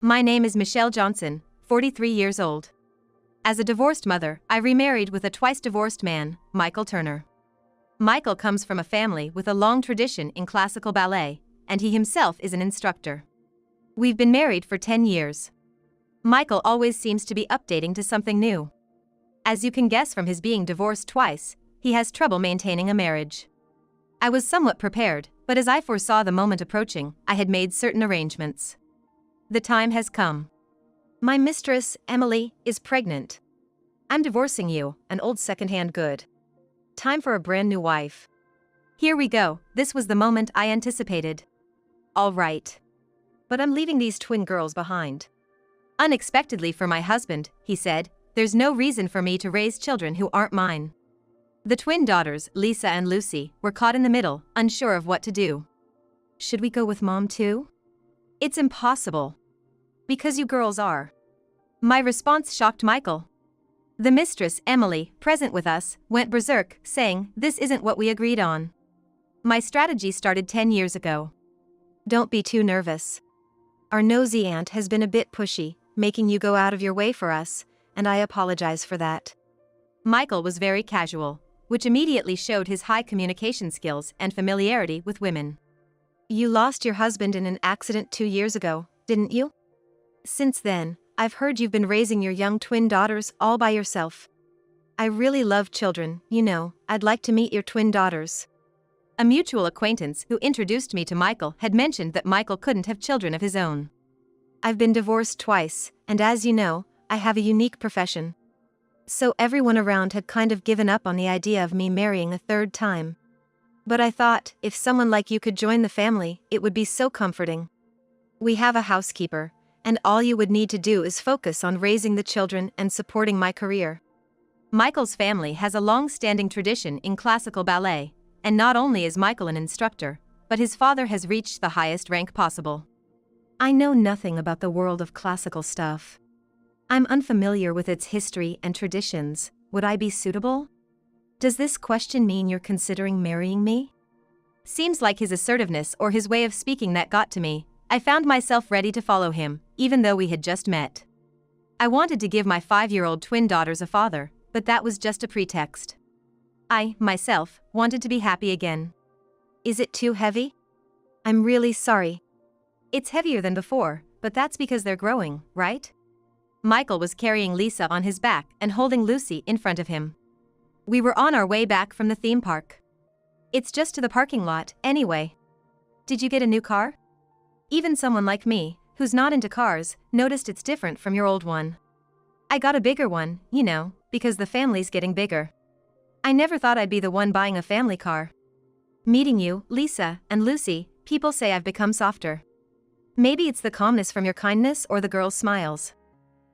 My name is Michelle Johnson, 43 years old. As a divorced mother, I remarried with a twice-divorced man, Michael Turner. Michael comes from a family with a long tradition in classical ballet, and he himself is an instructor. We've been married for 10 years. Michael always seems to be updating to something new. As you can guess from his being divorced twice, he has trouble maintaining a marriage. I was somewhat prepared, but as I foresaw the moment approaching, I had made certain arrangements. The time has come. My mistress, Emily, is pregnant. I'm divorcing you, an old second-hand good. Time for a brand new wife. Here we go, this was the moment I anticipated. All right. But I'm leaving these twin girls behind. Unexpectedly for my husband, he said, there's no reason for me to raise children who aren't mine. The twin daughters, Lisa and Lucy, were caught in the middle, unsure of what to do. Should we go with mom too? It's impossible. Because you girls are. My response shocked Michael. The mistress, Emily, present with us, went berserk, saying, this isn't what we agreed on. My strategy started 10 years ago. Don't be too nervous. Our nosy aunt has been a bit pushy, making you go out of your way for us, and I apologize for that. Michael was very casual, which immediately showed his high communication skills and familiarity with women. You lost your husband in an accident 2 years ago, didn't you? Since then, I've heard you've been raising your young twin daughters all by yourself. I really love children, you know, I'd like to meet your twin daughters. A mutual acquaintance who introduced me to Michael had mentioned that Michael couldn't have children of his own. I've been divorced twice, and as you know, I have a unique profession. So everyone around had kind of given up on the idea of me marrying a third time. But I thought, if someone like you could join the family, it would be so comforting. We have a housekeeper, and all you would need to do is focus on raising the children and supporting my career. Michael's family has a long-standing tradition in classical ballet, and not only is Michael an instructor, but his father has reached the highest rank possible. I know nothing about the world of classical stuff. I'm unfamiliar with its history and traditions. Would I be suitable? Does this question mean you're considering marrying me? Seems like his assertiveness or his way of speaking that got to me. I found myself ready to follow him, even though we had just met. I wanted to give my 5-year-old twin daughters a father, but that was just a pretext. I, myself, wanted to be happy again. Is it too heavy? I'm really sorry. It's heavier than before, but that's because they're growing, right? Michael was carrying Lisa on his back and holding Lucy in front of him. We were on our way back from the theme park. It's just to the parking lot, anyway. Did you get a new car? Even someone like me, who's not into cars, noticed it's different from your old one. I got a bigger one, you know, because the family's getting bigger. I never thought I'd be the one buying a family car. Meeting you, Lisa, and Lucy, people say I've become softer. Maybe it's the calmness from your kindness or the girls' smiles.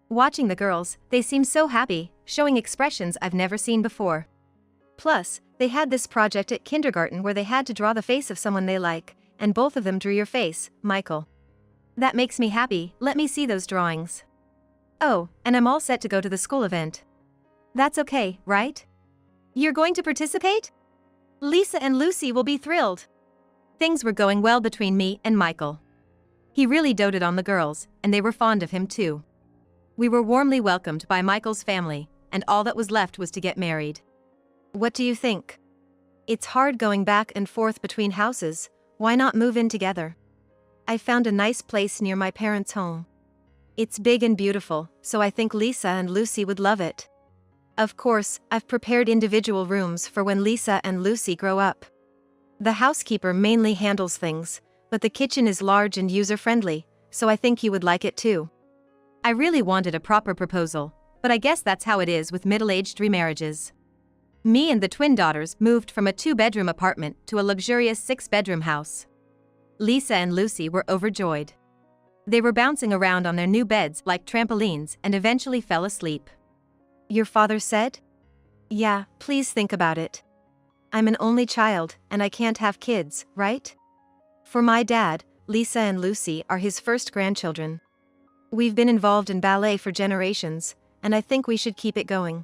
Watching the girls, they seem so happy, showing expressions I've never seen before. Plus, they had this project at kindergarten where they had to draw the face of someone they like, and both of them drew your face, Michael. That makes me happy, let me see those drawings. Oh, and I'm all set to go to the school event. That's okay, right? You're going to participate? Lisa and Lucy will be thrilled. Things were going well between me and Michael. He really doted on the girls, and they were fond of him too. We were warmly welcomed by Michael's family, and all that was left was to get married. What do you think? It's hard going back and forth between houses. Why not move in together? I found a nice place near my parents' home. It's big and beautiful, so I think Lisa and Lucy would love it. Of course, I've prepared individual rooms for when Lisa and Lucy grow up. The housekeeper mainly handles things, but the kitchen is large and user-friendly, so I think you would like it too. I really wanted a proper proposal, but I guess that's how it is with middle-aged remarriages. Me and the twin daughters moved from a 2-bedroom apartment to a luxurious 6-bedroom house. Lisa and Lucy were overjoyed. They were bouncing around on their new beds like trampolines and eventually fell asleep. Your father said? Yeah, please think about it. I'm an only child, and I can't have kids, right? For my dad, Lisa and Lucy are his first grandchildren. We've been involved in ballet for generations, and I think we should keep it going.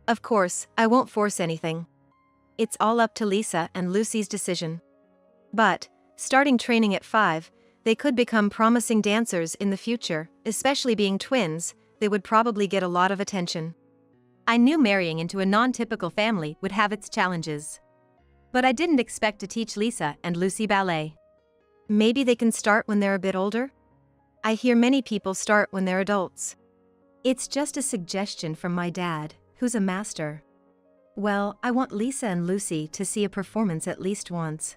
Of course, I won't force anything. It's all up to Lisa and Lucy's decision. But, starting training at 5, They could become promising dancers in the future, especially being twins, they would probably get a lot of attention. I knew marrying into a non-typical family would have its challenges. But I didn't expect to teach Lisa and Lucy ballet. Maybe they can start when they're a bit older? I hear many people start when they're adults. It's just a suggestion from my dad, who's a master. Well, I want Lisa and Lucy to see a performance at least once.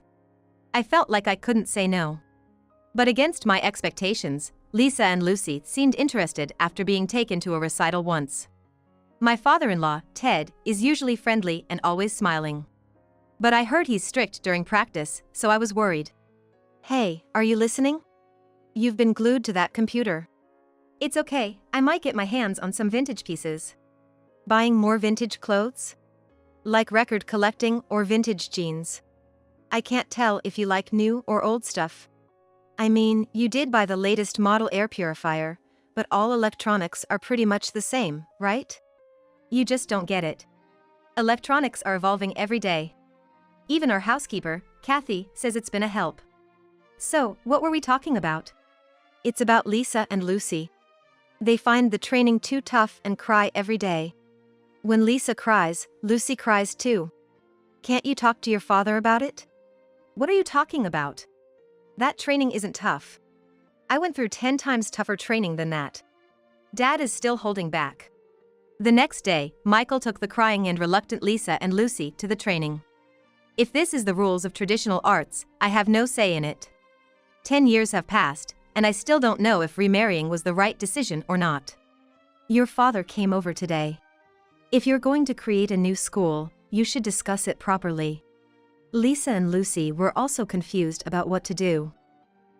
I felt like I couldn't say no. But against my expectations, Lisa and Lucy seemed interested after being taken to a recital once. My father-in-law, Ted, is usually friendly and always smiling. But I heard he's strict during practice, so I was worried. Hey, are you listening? You've been glued to that computer. It's okay, I might get my hands on some vintage pieces. Buying more vintage clothes? Like record collecting or vintage jeans? I can't tell if you like new or old stuff. I mean, you did buy the latest model air purifier, but all electronics are pretty much the same, right? You just don't get it. Electronics are evolving every day. Even our housekeeper, Kathy, says it's been a help. So, what were we talking about? It's about Lisa and Lucy. They find the training too tough and cry every day. When Lisa cries, Lucy cries too. Can't you talk to your father about it? What are you talking about? That training isn't tough. I went through 10 times tougher training than that. Dad is still holding back. The next day, Michael took the crying and reluctant Lisa and Lucy to the training. If this is the rules of traditional arts, I have no say in it. 10 years have passed, and I still don't know if remarrying was the right decision or not. Your father came over today. If you're going to create a new school, you should discuss it properly. Lisa and Lucy were also confused about what to do.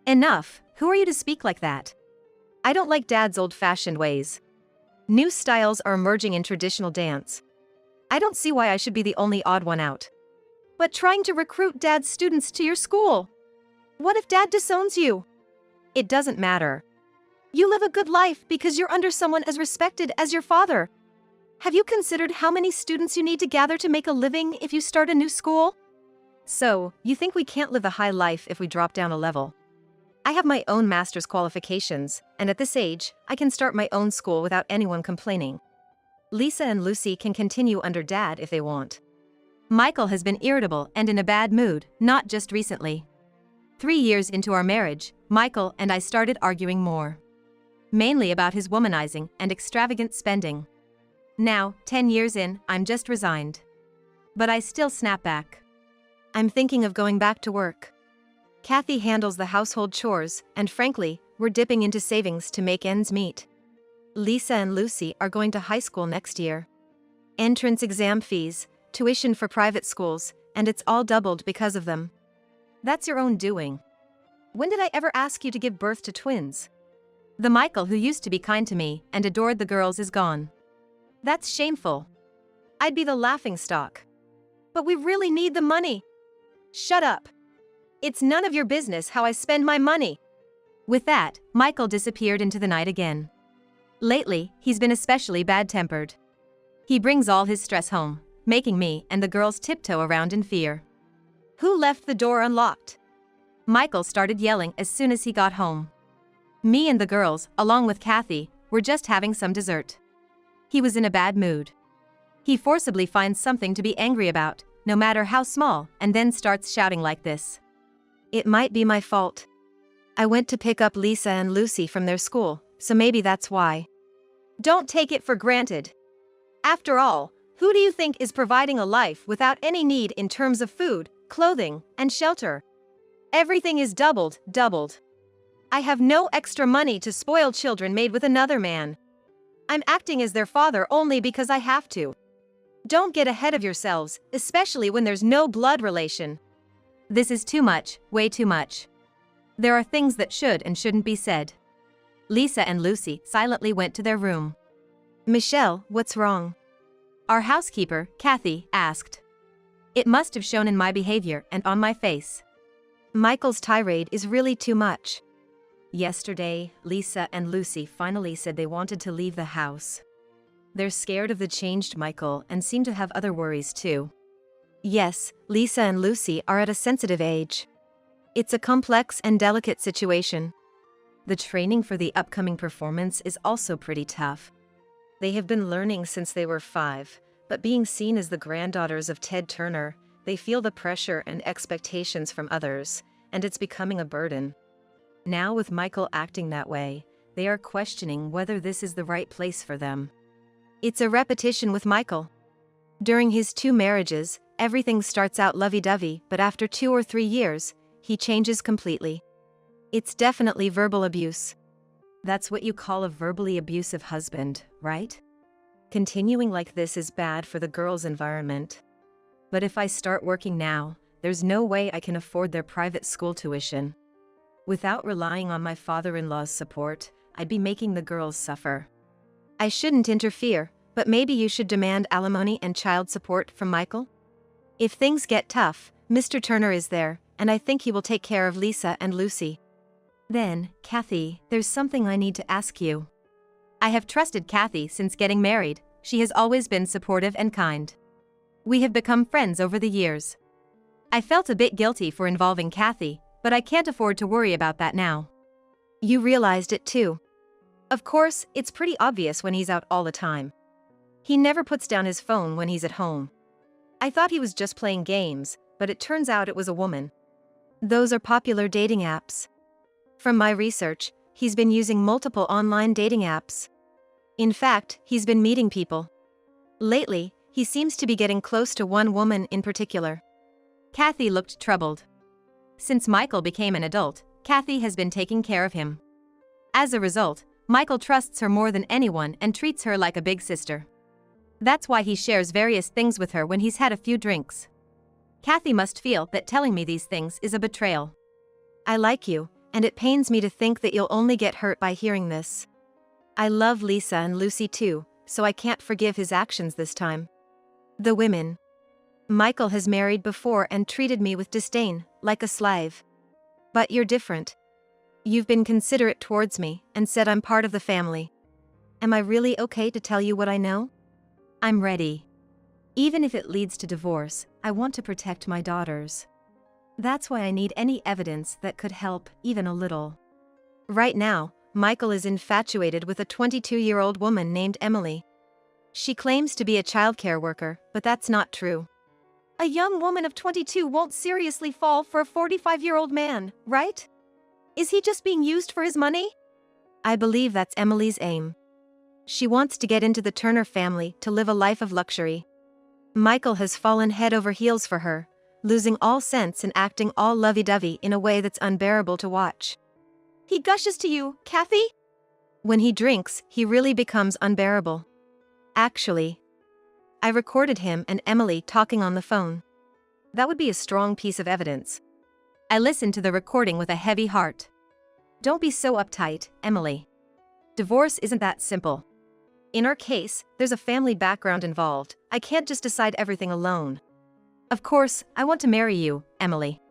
Enough, who are you to speak like that? I don't like Dad's old-fashioned ways. New styles are emerging in traditional dance. I don't see why I should be the only odd one out. But trying to recruit Dad's students to your school. What if Dad disowns you? It doesn't matter. You live a good life because you're under someone as respected as your father. Have you considered how many students you need to gather to make a living if you start a new school? So, you think we can't live the high life if we drop down a level? I have my own master's qualifications, and at this age, I can start my own school without anyone complaining. Lisa and Lucy can continue under Dad if they want. Michael has been irritable and in a bad mood, not just recently. 3 years into our marriage, Michael and I started arguing more. Mainly about his womanizing and extravagant spending. Now, 10 years in, I'm just resigned. But I still snap back. I'm thinking of going back to work. Kathy handles the household chores, and frankly, we're dipping into savings to make ends meet. Lisa and Lucy are going to high school next year. Entrance exam fees, tuition for private schools, and it's all doubled because of them. That's your own doing. When did I ever ask you to give birth to twins? The Michael who used to be kind to me and adored the girls is gone. That's shameful. I'd be the laughingstock. But we really need the money. Shut up. It's none of your business how I spend my money. With that, Michael disappeared into the night again. Lately, he's been especially bad-tempered. He brings all his stress home, making me and the girls tiptoe around in fear. Who left the door unlocked? Michael started yelling as soon as he got home. Me and the girls, along with Kathy, were just having some dessert. He was in a bad mood. He forcibly finds something to be angry about, no matter how small, and then starts shouting like this. It might be my fault. I went to pick up Lisa and Lucy from their school, so maybe that's why. Don't take it for granted. After all, who do you think is providing a life without any need in terms of food, clothing, and shelter? Everything is doubled. I have no extra money to spoil children made with another man. I'm acting as their father only because I have to. Don't get ahead of yourselves, especially when there's no blood relation. This is too much, way too much. There are things that should and shouldn't be said. Lisa and Lucy silently went to their room. Michelle, what's wrong? Our housekeeper, Kathy, asked. It must have shown in my behavior and on my face. Michael's tirade is really too much. Yesterday, Lisa and Lucy finally said they wanted to leave the house. They're scared of the changed Michael and seem to have other worries too. Yes, Lisa and Lucy are at a sensitive age. It's a complex and delicate situation. The training for the upcoming performance is also pretty tough. They have been learning since they were 5, but being seen as the granddaughters of Ted Turner, they feel the pressure and expectations from others, and it's becoming a burden. Now with Michael acting that way, they are questioning whether this is the right place for them. It's a repetition with Michael. During his 2 marriages, everything starts out lovey-dovey, but after 2 or 3 years, he changes completely. It's definitely verbal abuse. That's what you call a verbally abusive husband, right? Continuing like this is bad for the girls' environment. But if I start working now, there's no way I can afford their private school tuition. Without relying on my father-in-law's support, I'd be making the girls suffer. I shouldn't interfere, but maybe you should demand alimony and child support from Michael? If things get tough, Mr. Turner is there, and I think he will take care of Lisa and Lucy. Then, Kathy, there's something I need to ask you. I have trusted Kathy since getting married. She has always been supportive and kind. We have become friends over the years. I felt a bit guilty for involving Kathy, but I can't afford to worry about that now. You realized it too. Of course, it's pretty obvious when he's out all the time. He never puts down his phone when he's at home. I thought he was just playing games, but it turns out it was a woman. Those are popular dating apps. From my research, he's been using multiple online dating apps. In fact, he's been meeting people. Lately, he seems to be getting close to one woman in particular. Kathy looked troubled. Since Michael became an adult, Kathy has been taking care of him. As a result, Michael trusts her more than anyone and treats her like a big sister. That's why he shares various things with her when he's had a few drinks. Kathy must feel that telling me these things is a betrayal. I like you, and it pains me to think that you'll only get hurt by hearing this. I love Lisa and Lucy too, so I can't forgive his actions this time. The women. Michael has married before and treated me with disdain, like a slave. But you're different. You've been considerate towards me and said I'm part of the family. Am I really okay to tell you what I know? I'm ready. Even if it leads to divorce, I want to protect my daughters. That's why I need any evidence that could help, even a little. Right now, Michael is infatuated with a 22-year-old woman named Emily. She claims to be a childcare worker, but that's not true. A young woman of 22 won't seriously fall for a 45-year-old man, right? Is he just being used for his money? I believe that's Emily's aim. She wants to get into the Turner family to live a life of luxury. Michael has fallen head over heels for her, losing all sense and acting all lovey-dovey in a way that's unbearable to watch. He gushes to you, Kathy? When he drinks, he really becomes unbearable. Actually, I recorded him and Emily talking on the phone. That would be a strong piece of evidence. I listened to the recording with a heavy heart. Don't be so uptight, Emily. Divorce isn't that simple. In our case, there's a family background involved. I can't just decide everything alone. Of course, I want to marry you, Emily.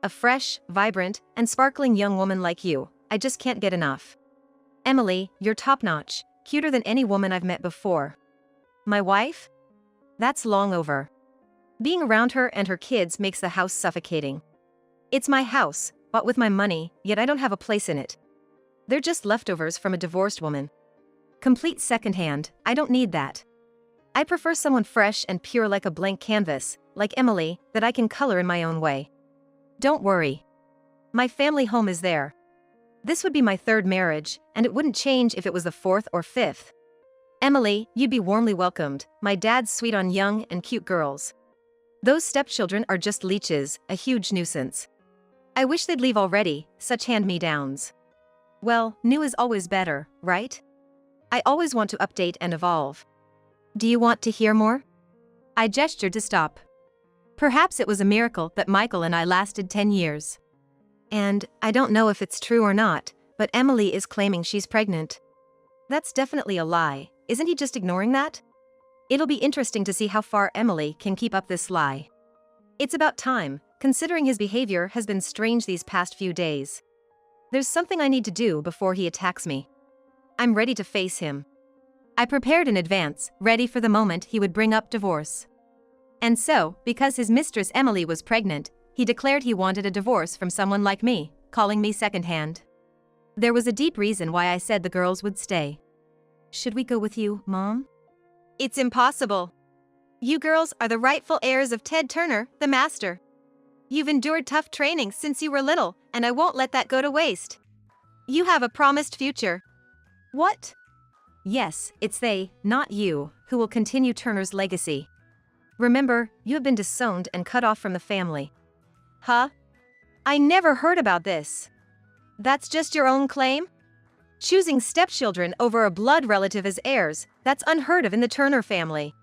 A fresh, vibrant, and sparkling young woman like you. I just can't get enough. Emily, you're top-notch, cuter than any woman I've met before. My wife? That's long over. Being around her and her kids makes the house suffocating. It's my house, bought with my money, yet I don't have a place in it. They're just leftovers from a divorced woman. Complete secondhand, I don't need that. I prefer someone fresh and pure like a blank canvas, like Emily, that I can color in my own way. Don't worry. My family home is there. This would be my 3rd marriage, and it wouldn't change if it was the 4th or 5th. Emily, you'd be warmly welcomed. My dad's sweet on young and cute girls. Those stepchildren are just leeches, a huge nuisance. I wish they'd leave already, such hand-me-downs. Well, new is always better, right? I always want to update and evolve. Do you want to hear more? I gestured to stop. Perhaps it was a miracle that Michael and I lasted 10 years. And, I don't know if it's true or not, but Emily is claiming she's pregnant. That's definitely a lie, isn't he just ignoring that? It'll be interesting to see how far Emily can keep up this lie. It's about time, considering his behavior has been strange these past few days. There's something I need to do before he attacks me. I'm ready to face him. I prepared in advance, ready for the moment he would bring up divorce. And so, because his mistress Emily was pregnant, He declared he wanted a divorce from someone like me, calling me secondhand. There was a deep reason why I said the girls would stay. Should we go with you, Mom? It's impossible. You girls are the rightful heirs of Ted Turner, the master. You've endured tough training since you were little, and I won't let that go to waste. You have a promised future. What? Yes, it's they, not you, who will continue Turner's legacy. Remember, you have been disowned and cut off from the family. Huh? I never heard about this. That's just your own claim? Choosing stepchildren over a blood relative as heirs, that's unheard of in the Turner family.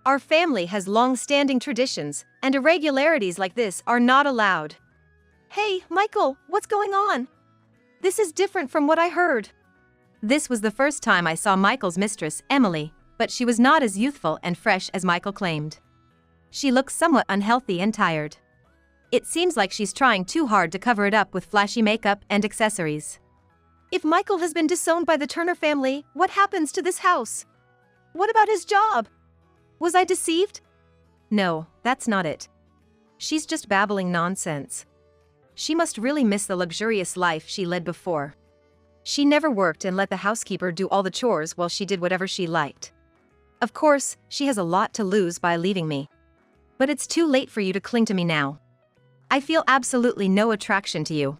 Our family has long-standing traditions, and irregularities like this are not allowed. Hey, Michael, what's going on? This is different from what I heard. This was the first time I saw Michael's mistress, Emily, but she was not as youthful and fresh as Michael claimed. She looks somewhat unhealthy and tired. It seems like she's trying too hard to cover it up with flashy makeup and accessories. If Michael has been disowned by the Turner family, what happens to this house? What about his job? Was I deceived? No, that's not it. She's just babbling nonsense. She must really miss the luxurious life she led before. She never worked and let the housekeeper do all the chores while she did whatever she liked. Of course, she has a lot to lose by leaving me. But it's too late for you to cling to me now. I feel absolutely no attraction to you.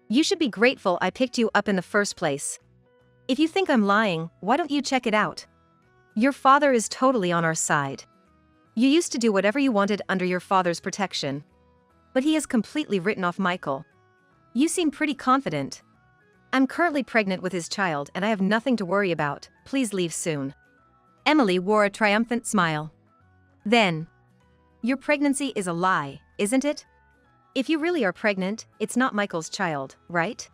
You should be grateful I picked you up in the first place. If you think I'm lying, why don't you check it out? Your father is totally on our side. You used to do whatever you wanted under your father's protection. But he has completely written off Michael. You seem pretty confident. I'm currently pregnant with his child and I have nothing to worry about. Please leave soon. Emily wore a triumphant smile. Then, your pregnancy is a lie, isn't it? If you really are pregnant, it's not Michael's child, right?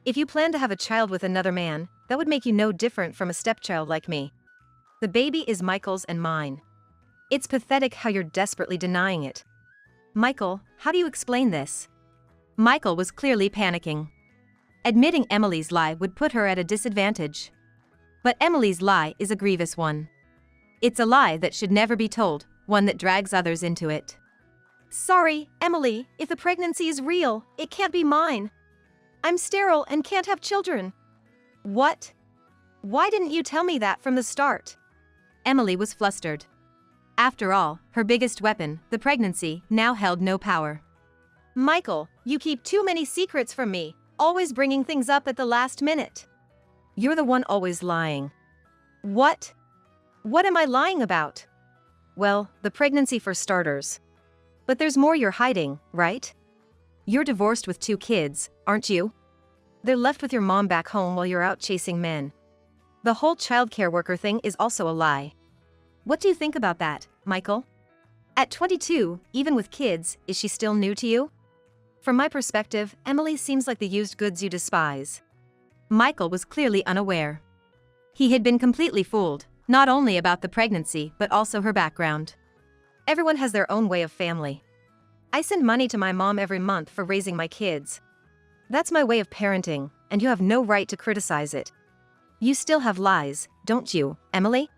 If you plan to have a child with another man, that would make you no different from a stepchild like me. The baby is Michael's and mine. It's pathetic how you're desperately denying it. Michael, how do you explain this? Michael was clearly panicking. Admitting Emily's lie would put her at a disadvantage. But Emily's lie is a grievous one. It's a lie that should never be told, one that drags others into it. Sorry, Emily, if the pregnancy is real, it can't be mine. I'm sterile and can't have children. What? Why didn't you tell me that from the start? Emily was flustered. After all, her biggest weapon, the pregnancy, now held no power. Michael, you keep too many secrets from me, always bringing things up at the last minute. You're the one always lying. What? What am I lying about? Well, the pregnancy for starters. But there's more you're hiding, right? You're divorced with 2 kids, aren't you? They're left with your mom back home while you're out chasing men. The whole childcare worker thing is also a lie. What do you think about that, Michael? At 22, even with kids, is she still new to you? From my perspective, Emily seems like the used goods you despise. Michael was clearly unaware. He had been completely fooled, not only about the pregnancy but also her background. Everyone has their own way of family. I send money to my mom every month for raising my kids. That's my way of parenting, and you have no right to criticize it. You still have lies, don't you, Emily?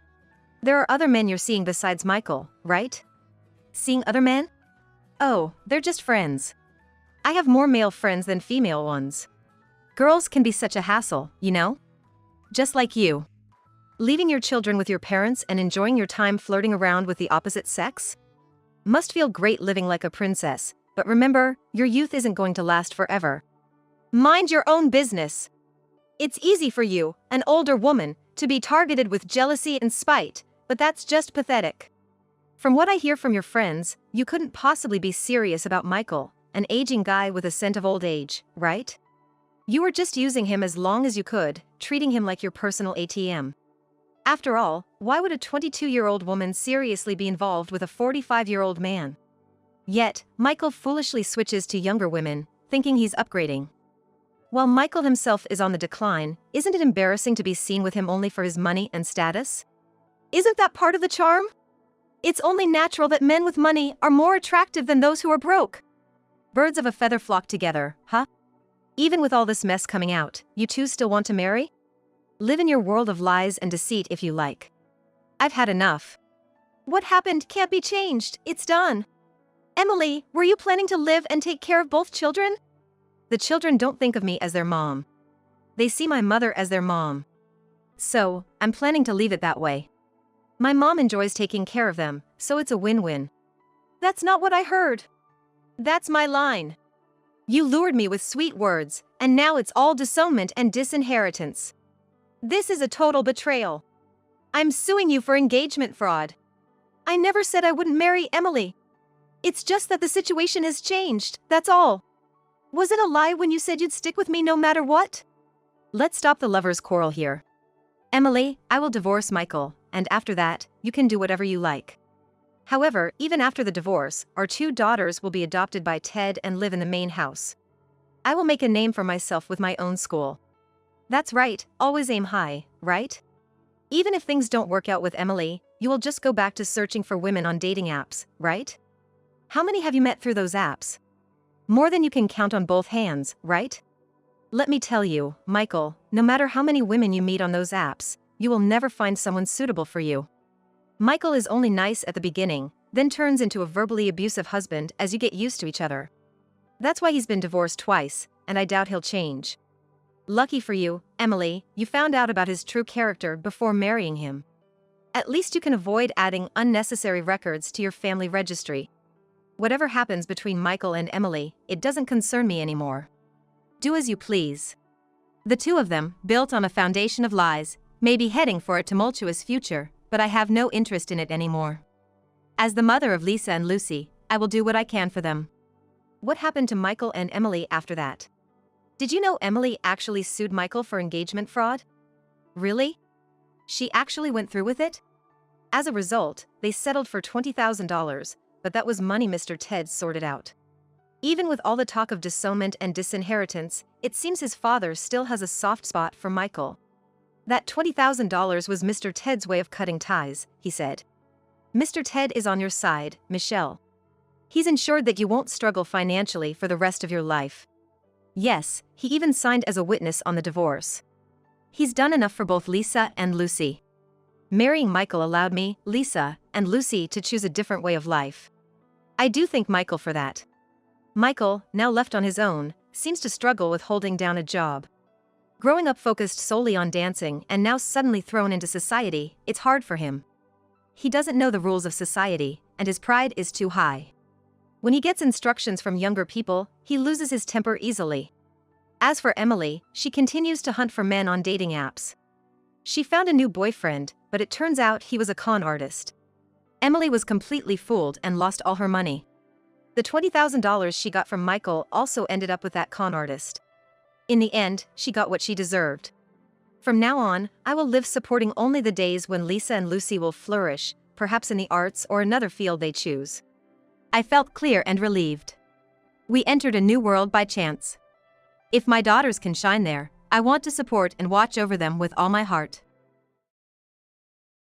There are other men you're seeing besides Michael, right? Seeing other men? Oh, they're just friends. I have more male friends than female ones. Girls can be such a hassle, you know? Just like you. Leaving your children with your parents and enjoying your time flirting around with the opposite sex? Must feel great living like a princess, but remember, your youth isn't going to last forever. Mind your own business. It's easy for you, an older woman, to be targeted with jealousy and spite, but that's just pathetic. From what I hear from your friends, you couldn't possibly be serious about Michael, an aging guy with a scent of old age, right? You were just using him as long as you could, treating him like your personal ATM. After all, why would a 22-year-old woman seriously be involved with a 45-year-old man? Yet, Michael foolishly switches to younger women, thinking he's upgrading. While Michael himself is on the decline, isn't it embarrassing to be seen with him only for his money and status? Isn't that part of the charm? It's only natural that men with money are more attractive than those who are broke. Birds of a feather flock together, huh? Even with all this mess coming out, you two still want to marry? Live in your world of lies and deceit if you like. I've had enough. What happened can't be changed, it's done. Emily, were you planning to live and take care of both children? The children don't think of me as their mom. They see my mother as their mom. So, I'm planning to leave it that way. My mom enjoys taking care of them, so it's a win-win. That's not what I heard. That's my line. You lured me with sweet words, and now it's all disownment and disinheritance. This is a total betrayal. I'm suing you for engagement fraud. I never said I wouldn't marry Emily. It's just that the situation has changed, that's all. Was it a lie when you said you'd stick with me no matter what? Let's stop the lovers' quarrel here. Emily, I will divorce Michael, and after that, you can do whatever you like. However, even after the divorce, our 2 daughters will be adopted by Ted and live in the main house. I will make a name for myself with my own school. That's right, always aim high, right? Even if things don't work out with Emily, you will just go back to searching for women on dating apps, right? How many have you met through those apps? More than you can count on both hands, right? Let me tell you, Michael, no matter how many women you meet on those apps, you will never find someone suitable for you. Michael is only nice at the beginning, then turns into a verbally abusive husband as you get used to each other. That's why he's been divorced twice, and I doubt he'll change. Lucky for you, Emily, you found out about his true character before marrying him. At least you can avoid adding unnecessary records to your family registry. Whatever happens between Michael and Emily, it doesn't concern me anymore. Do as you please. The 2 of them, built on a foundation of lies, may be heading for a tumultuous future, but I have no interest in it anymore. As the mother of Lisa and Lucy, I will do what I can for them. What happened to Michael and Emily after that? Did you know Emily actually sued Michael for engagement fraud? Really? She actually went through with it? As a result, they settled for $20,000, but that was money Mr. Ted sorted out. Even with all the talk of disownment and disinheritance, it seems his father still has a soft spot for Michael. That $20,000 was Mr. Ted's way of cutting ties, he said. Mr. Ted is on your side, Michelle. He's ensured that you won't struggle financially for the rest of your life. Yes, he even signed as a witness on the divorce. He's done enough for both Lisa and Lucy. Marrying Michael allowed me, Lisa, and Lucy to choose a different way of life. I do thank Michael for that. Michael, now left on his own, seems to struggle with holding down a job. Growing up focused solely on dancing and now suddenly thrown into society, it's hard for him. He doesn't know the rules of society, and his pride is too high. When he gets instructions from younger people, he loses his temper easily. As for Emily, she continues to hunt for men on dating apps. She found a new boyfriend, but it turns out he was a con artist. Emily was completely fooled and lost all her money. The $20,000 she got from Michael also ended up with that con artist. In the end, she got what she deserved. From now on, I will live supporting only the days when Lisa and Lucy will flourish, perhaps in the arts or another field they choose. I felt clear and relieved. We entered a new world by chance. If my daughters can shine there, I want to support and watch over them with all my heart.